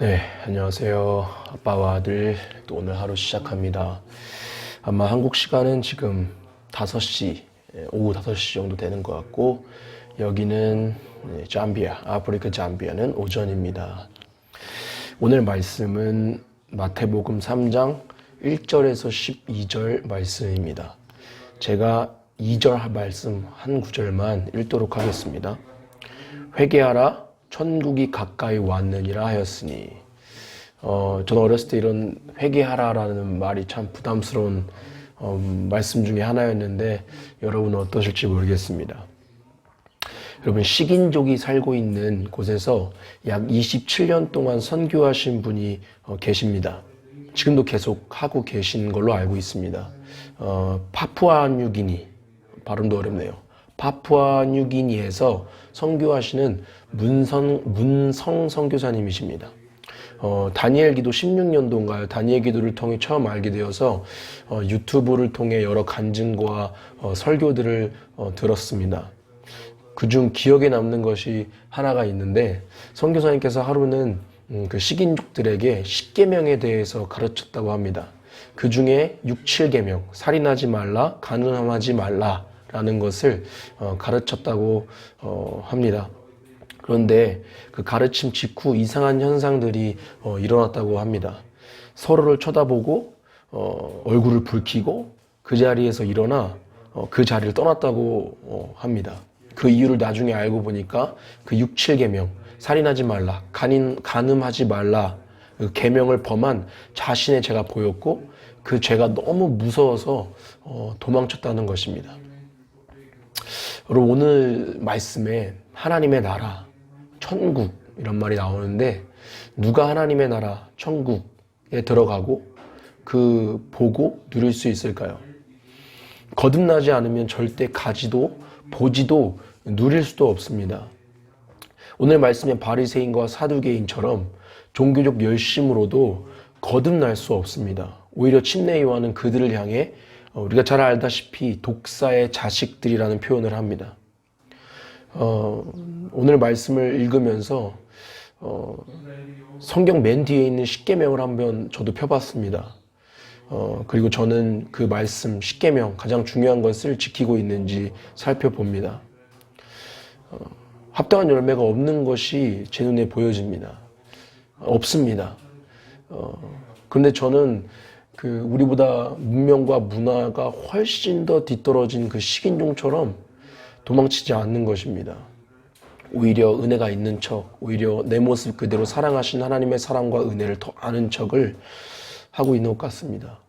네, 안녕하세요. 아빠와 아들 또 오늘 하루 시작합니다. 아마 한국 시간은 지금 5시, 오후 5시 정도 되는 것 같고 여기는 잠비아, 아프리카 잠비아는 오전입니다. 오늘 말씀은 마태복음 3장 1절에서 12절 말씀입니다. 제가 2절 말씀 한 구절만 읽도록 하겠습니다. 회개하라 천국이 가까이 왔느니라 하였으니 저는 어렸을 때 이런 회개하라라는 말이 참 부담스러운 말씀 중에 하나였는데 여러분은 어떠실지 모르겠습니다. 여러분 식인족이 살고 있는 곳에서 약 27년 동안 선교하신 분이 계십니다. 지금도 계속 하고 계신 걸로 알고 있습니다. 파푸아뉴기니, 발음도 어렵네요. 파푸아뉴기니에서 선교하시는 문성 선교사님이십니다. 다니엘 기도 16년도인가요? 다니엘 기도를 통해 처음 알게 되어서 유튜브를 통해 여러 간증과 설교들을 들었습니다. 그중 기억에 남는 것이 하나가 있는데 선교사님께서 하루는 그 식인족들에게 10계명에 대해서 가르쳤다고 합니다. 그 중에 6, 7계명, 살인하지 말라, 간음하지 말라 라는 것을 가르쳤다고 합니다. 그런데 그 가르침 직후 이상한 현상들이 일어났다고 합니다. 서로를 쳐다보고 얼굴을 붉히고 그 자리에서 일어나 그 자리를 떠났다고 합니다. 그 이유를 나중에 알고 보니까 그 6, 7계명, 살인하지 말라, 간음하지 말라 그 계명을 범한 자신의 죄가 보였고 그 죄가 너무 무서워서 도망쳤다는 것입니다. 여러분 오늘 말씀에 하나님의 나라, 천국 이런 말이 나오는데 누가 하나님의 나라, 천국에 들어가고 그 보고 누릴 수 있을까요? 거듭나지 않으면 절대 가지도 보지도 누릴 수도 없습니다. 오늘 말씀의 바리새인과 사두개인처럼 종교적 열심으로도 거듭날 수 없습니다. 오히려 침례 요한은 그들을 향해 우리가 잘 알다시피 독사의 자식들이라는 표현을 합니다. 오늘 말씀을 읽으면서 성경 맨 뒤에 있는 십계명을 한번 저도 펴봤습니다. 그리고 저는 그 말씀 십계명 가장 중요한 것을 지키고 있는지 살펴봅니다. 합당한 열매가 없는 것이 제 눈에 보여집니다. 없습니다. 그런데 저는 우리보다 문명과 문화가 훨씬 더 뒤떨어진 그 식인종처럼 도망치지 않는 것입니다. 오히려 은혜가 있는 척, 오히려 내 모습 그대로 사랑하신 하나님의 사랑과 은혜를 더 아는 척을 하고 있는 것 같습니다.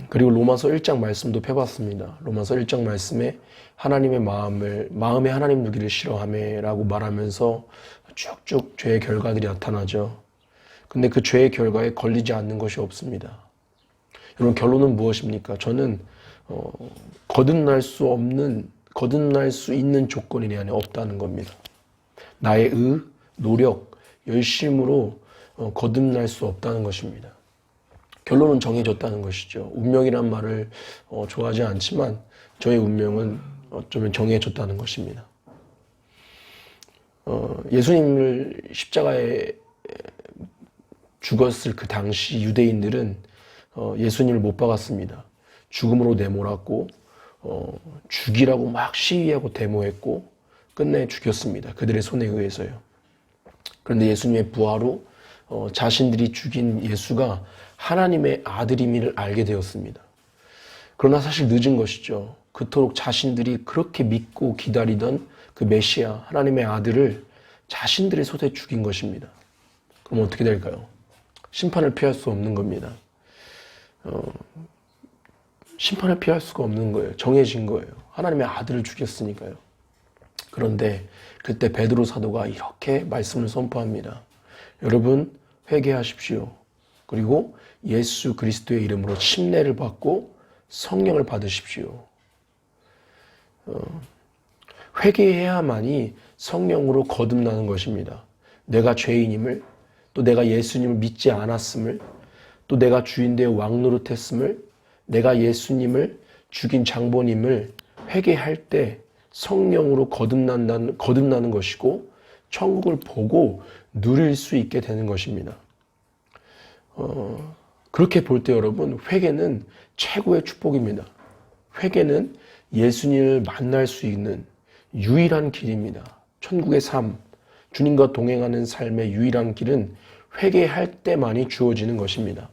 그리고 로마서 1장 말씀도 펴봤습니다. 로마서 1장 말씀에 하나님의 마음에 하나님 두기를 싫어하매라고 말하면서 쭉쭉 죄의 결과들이 나타나죠. 근데 그 죄의 결과에 걸리지 않는 것이 없습니다. 여러분 결론은 무엇입니까? 저는 거듭날 수 있는 조건이 내 안에 없다는 겁니다. 나의 노력, 열심으로 거듭날 수 없다는 것입니다. 결론은 정해졌다는 것이죠. 운명이란 말을 좋아하지 않지만 저의 운명은 어쩌면 정해졌다는 것입니다. 예수님을 십자가에 죽었을 그 당시 유대인들은 예수님을 못 박았습니다. 죽음으로 내몰았고 죽이라고 막 시위하고 데모했고 끝내 죽였습니다. 그들의 손에 의해서요. 그런데 예수님의 부활로 자신들이 죽인 예수가 하나님의 아들임을 알게 되었습니다. 그러나 사실 늦은 것이죠. 그토록 자신들이 그렇게 믿고 기다리던 그 메시아 하나님의 아들을 자신들의 손에 죽인 것입니다. 그럼 어떻게 될까요? 심판을 피할 수 없는 겁니다. 심판을 피할 수가 없는 거예요. 정해진 거예요. 하나님의 아들을 죽였으니까요. 그런데 그때 베드로 사도가 이렇게 말씀을 선포합니다. 여러분 회개하십시오. 그리고 예수 그리스도의 이름으로 침례를 받고 성령을 받으십시오. 회개해야만이 성령으로 거듭나는 것입니다. 내가 죄인임을, 또 내가 예수님을 믿지 않았음을, 또 내가 주인되어 왕노릇했음을, 내가 예수님을 죽인 장본임을 회개할 때 성령으로 거듭나는 것이고 천국을 보고 누릴 수 있게 되는 것입니다. 그렇게 볼 때 여러분, 회개는 최고의 축복입니다. 회개는 예수님을 만날 수 있는 유일한 길입니다. 천국의 삶, 주님과 동행하는 삶의 유일한 길은 회개할 때만이 주어지는 것입니다.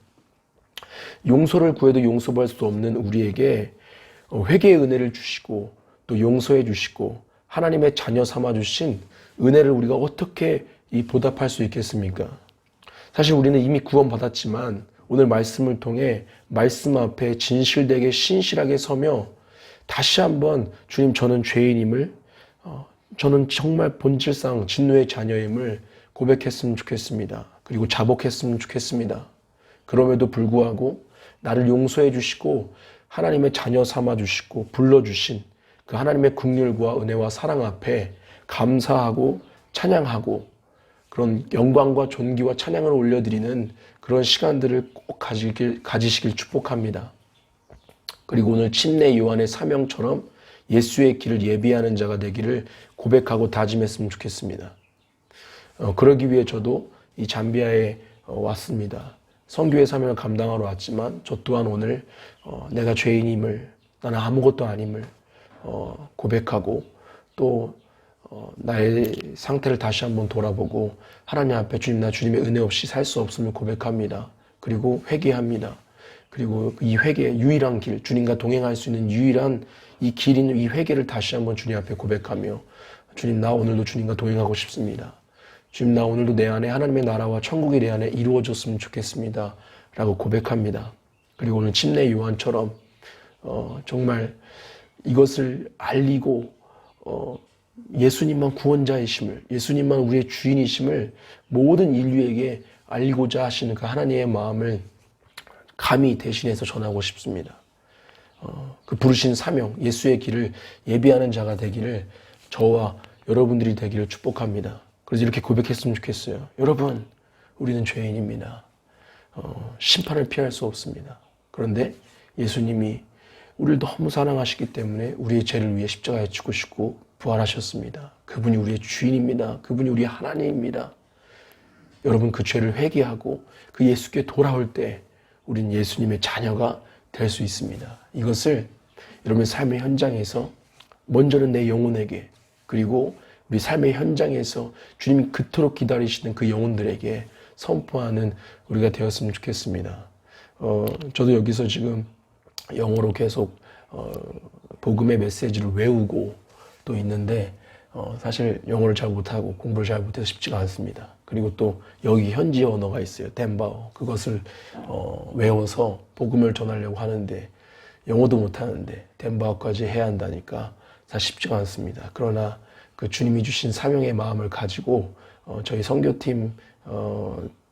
용서를 구해도 용서받을 수 없는 우리에게 회개의 은혜를 주시고 또 용서해 주시고 하나님의 자녀 삼아 주신 은혜를 우리가 어떻게 보답할 수 있겠습니까? 사실 우리는 이미 구원받았지만 오늘 말씀을 통해 말씀 앞에 진실되게 신실하게 서며 다시 한번 주님, 저는 죄인임을, 저는 정말 본질상 진노의 자녀임을 고백했으면 좋겠습니다. 그리고 자복했으면 좋겠습니다. 그럼에도 불구하고 나를 용서해 주시고 하나님의 자녀 삼아 주시고 불러주신 그 하나님의 긍휼과 은혜와 사랑 앞에 감사하고 찬양하고 그런 영광과 존귀와 찬양을 올려드리는 그런 시간들을 꼭 가지시길 축복합니다. 그리고 오늘 침례 요한의 사명처럼 예수의 길을 예비하는 자가 되기를 고백하고 다짐했으면 좋겠습니다. 그러기 위해 저도 이 잠비아에 왔습니다. 선교의 사명을 감당하러 왔지만 저 또한 오늘 내가 죄인임을, 나는 아무것도 아님을 고백하고 또 나의 상태를 다시 한번 돌아보고 하나님 앞에 주님, 나 주님의 은혜 없이 살 수 없음을 고백합니다. 그리고 회개합니다. 그리고 이 회개의 유일한 길, 주님과 동행할 수 있는 유일한 이 길인 이 회개를 다시 한번 주님 앞에 고백하며 주님, 나 오늘도 주님과 동행하고 싶습니다. 주님, 나 오늘도 내 안에 하나님의 나라와 천국이 내 안에 이루어졌으면 좋겠습니다. 라고 고백합니다. 그리고 오늘 침례 요한처럼 정말 이것을 알리고 예수님만 구원자이심을, 예수님만 우리의 주인이심을 모든 인류에게 알리고자 하시는 그 하나님의 마음을 감히 대신해서 전하고 싶습니다. 그 부르신 사명, 예수의 길을 예비하는 자가 되기를 저와 여러분들이 되기를 축복합니다. 그래서 이렇게 고백했으면 좋겠어요. 여러분, 우리는 죄인입니다. 심판을 피할 수 없습니다. 그런데 예수님이 우리를 너무 사랑하시기 때문에 우리의 죄를 위해 십자가에 죽으시고 부활하셨습니다. 그분이 우리의 주인입니다. 그분이 우리의 하나님입니다. 여러분, 그 죄를 회개하고 그 예수께 돌아올 때 우린 예수님의 자녀가 될 수 있습니다. 이것을 여러분의 삶의 현장에서 먼저는 내 영혼에게, 그리고 우리 삶의 현장에서 주님이 그토록 기다리시는 그 영혼들에게 선포하는 우리가 되었으면 좋겠습니다. 저도 여기서 지금 영어로 계속 복음의 메시지를 외우고 또 있는데 사실 영어를 잘 못하고 공부를 잘 못해서 쉽지가 않습니다. 그리고 또 여기 현지 언어가 있어요. 덴바오. 그것을 외워서 복음을 전하려고 하는데 영어도 못하는데 덴바오까지 해야 한다니까 사실 쉽지가 않습니다. 그러나 그 주님이 주신 사명의 마음을 가지고 저희 선교팀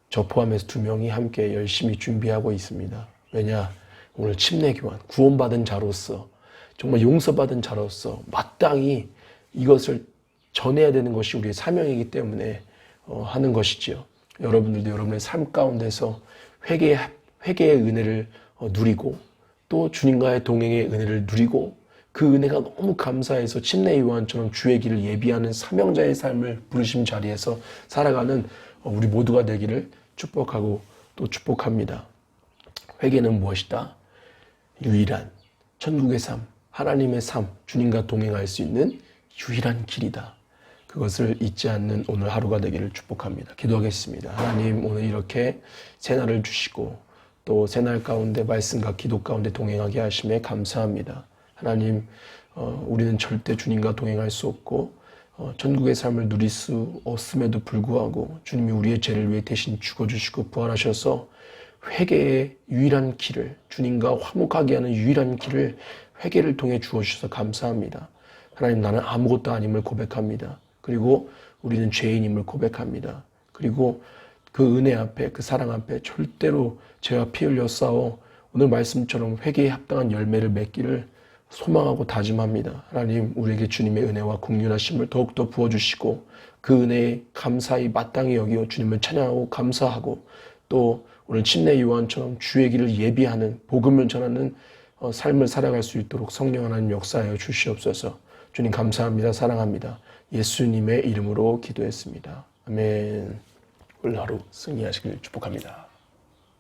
저 포함해서 2명이 함께 열심히 준비하고 있습니다. 왜냐? 오늘 침례 교환, 구원받은 자로서, 정말 용서받은 자로서 마땅히 이것을 전해야 되는 것이 우리의 사명이기 때문에 하는 것이지요. 여러분들도 여러분의 삶 가운데서 회개의 은혜를 누리고 또 주님과의 동행의 은혜를 누리고 그 은혜가 너무 감사해서 침례 요한처럼 주의 길을 예비하는 사명자의 삶을 부르심 자리에서 살아가는 우리 모두가 되기를 축복하고 또 축복합니다. 회개는 무엇이다? 유일한 천국의 삶, 하나님의 삶, 주님과 동행할 수 있는 유일한 길이다. 그것을 잊지 않는 오늘 하루가 되기를 축복합니다. 기도하겠습니다. 하나님, 오늘 이렇게 새날을 주시고 또 새날 가운데 말씀과 기도 가운데 동행하게 하심에 감사합니다. 하나님, 우리는 절대 주님과 동행할 수 없고 천국의 삶을 누릴 수 없음에도 불구하고 주님이 우리의 죄를 위해 대신 죽어주시고 부활하셔서 회개의 유일한 길을, 주님과 화목하게 하는 유일한 길을 회개를 통해 주어주셔서 감사합니다. 하나님, 나는 아무것도 아님을 고백합니다. 그리고 우리는 죄인임을 고백합니다. 그리고 그 은혜 앞에, 그 사랑 앞에 절대로 죄와 피 흘려 싸워 오늘 말씀처럼 회개에 합당한 열매를 맺기를 소망하고 다짐합니다. 하나님, 우리에게 주님의 은혜와 긍휼하심을 더욱더 부어주시고 그 은혜에 감사히 마땅히 여기어 주님을 찬양하고 감사하고 또 오늘 침례 요한처럼 주의 길을 예비하는 복음을 전하는 삶을 살아갈 수 있도록 성령 하나님 역사하여 주시옵소서. 주님 감사합니다. 사랑합니다. 예수님의 이름으로 기도했습니다. 아멘. 오늘 하루 승리하시길 축복합니다.